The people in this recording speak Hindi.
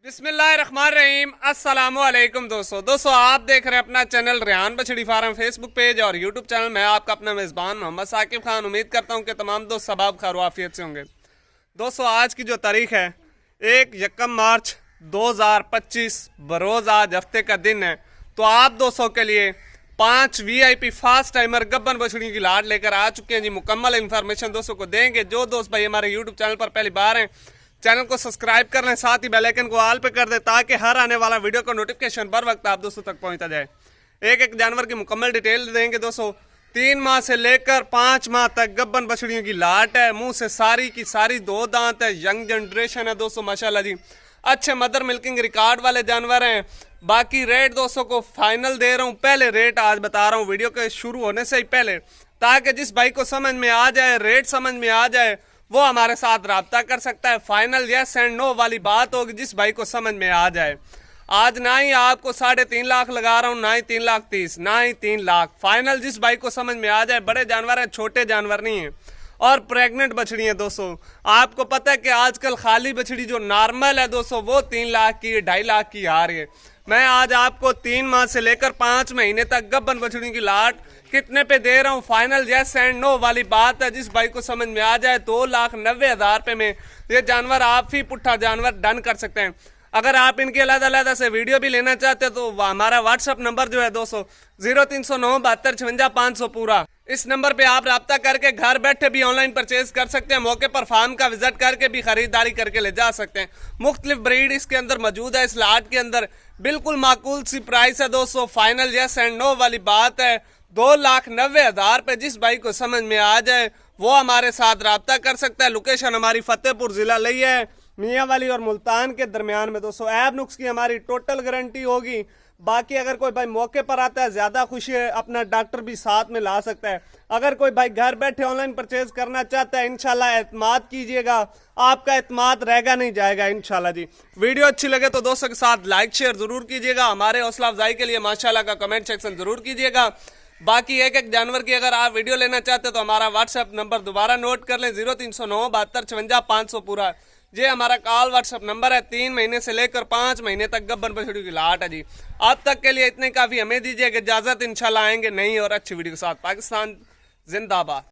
बिस्मिल्लाहिर्रहमानिर्रहीम। अस्सलामुअलैकुम दोस्तों आप देख रहे हैं अपना चैनल रेहान बछड़ी फार्म फेसबुक पेज और यूट्यूब चैनल। मैं आपका अपना मेज़बान मोहम्मद साकिब खान। उम्मीद करता हूं कि तमाम दोस्त सबाब खैर से होंगे। दोस्तों आज की जो तारीख है 1 मार्च 2025 बरोज़ आज हफ्ते का दिन है। तो आप दोस्तों के लिए 5 VIP फास्ट टाइमर गब्बन बछड़ी की लाट लेकर आ चुके हैं जी। मुकम्मल इन्फॉर्मेशन दोस्तों को देंगे। जो दोस्त भाई हमारे यूट्यूब चैनल पर पहली बार हैं चैनल को सब्सक्राइब कर लें, साथ ही बेल आइकन को ऑल पे कर दें ताकि हर आने वाला वीडियो का नोटिफिकेशन बर वक्त आप दोस्तों तक पहुंचता जाए। एक एक जानवर की मुकम्मल डिटेल देंगे दोस्तों। 3 माह से लेकर 5 माह तक गब्बन बछड़ियों की लाट है। मुंह से सारी की सारी 2 दांत है। यंग जनरेशन है दोस्तों माशाल्लाह जी। अच्छे मदर मिल्किंग रिकॉर्ड वाले जानवर हैं। बाकी रेट दोस्तों को फाइनल दे रहा हूँ। पहले रेट आज बता रहा हूँ वीडियो के शुरू होने से ही पहले, ताकि जिस भाई को समझ में आ जाए, रेट समझ में आ जाए, वो हमारे साथ राब्ता कर सकता है। फाइनल यस एंड नो वाली बात होगी जिस भाई को समझ में आ जाए। आज ना ही आपको 3.5 लाख लगा रहा हूँ, ना ही 3,30,000, ना ही 3 लाख। फाइनल जिस भाई को समझ में आ जाए। बड़े जानवर है, छोटे जानवर नहीं है और प्रेग्नेंट बछड़ी है दोस्तों। आपको पता है कि आजकल खाली बछड़ी जो नॉर्मल है दोस्तों वो 3 लाख की 2.5 लाख की आ रही है। मैं आज आपको 3 माह से लेकर 5 महीने तक गब्बन बछड़ी की लाट कितने पे दे रहा हूँ। फाइनल यस एंड नो वाली बात है। जिस भाई को समझ में आ जाए 2,90,000 रुपए में ये जानवर आप ही पुट्ठा जानवर डन कर सकते हैं। अगर आप इनके अलग-अलग से वीडियो भी लेना चाहते हैं तो हमारा व्हाट्सअप नंबर जो है दोस्तों 0309 72 56 500 पूरा। इस नंबर पे आप राब्ता करके घर बैठे भी ऑनलाइन परचेज कर सकते हैं। मौके पर फार्म का विजिट करके भी खरीदारी करके ले जा सकते हैं। मुख्तलिफ ब्रीड इसके अंदर मौजूद है। इस लाट के अंदर बिल्कुल माकूल सी प्राइस है दोस्तों। फाइनल यस एंड नो वाली बात है। 2,90,000 पे जिस भाई को समझ में आ जाए वो हमारे साथ राब्ता कर सकता है। लोकेशन हमारी फतेहपुर जिला लई है, मियाँ वाली और मुल्तान के दरमियान में दोस्तों। ऐब नुक्स की हमारी टोटल गारंटी होगी। बाकी अगर कोई भाई मौके पर आता है, ज्यादा खुशी है, अपना डॉक्टर भी साथ में ला सकता है। अगर कोई भाई घर बैठे ऑनलाइन परचेज करना चाहता है, इंशाल्लाह एतमाद कीजिएगा, आपका एतमाद रहेगा नहीं जाएगा इंशाल्लाह जी। वीडियो अच्छी लगे तो दोस्तों के साथ लाइक शेयर जरूर कीजिएगा। हमारे हौसला अफजाई के लिए माशाल्लाह का कमेंट सेक्शन जरूर कीजिएगा। बाकी एक एक जानवर की अगर आप वीडियो लेना चाहते हैं तो हमारा व्हाट्सएप नंबर दोबारा नोट कर लें 0309 72 56 500 पूरा। ये हमारा कॉल व्हाट्सएप नंबर है। 3 महीने से लेकर 5 महीने तक गब्बन बछड़ी की लाट है जी। अब तक के लिए इतने काफी। हमें दीजिए इजाजत, इंशाल्लाह आएंगे नई और अच्छी वीडियो के साथ। पाकिस्तान जिंदाबाद।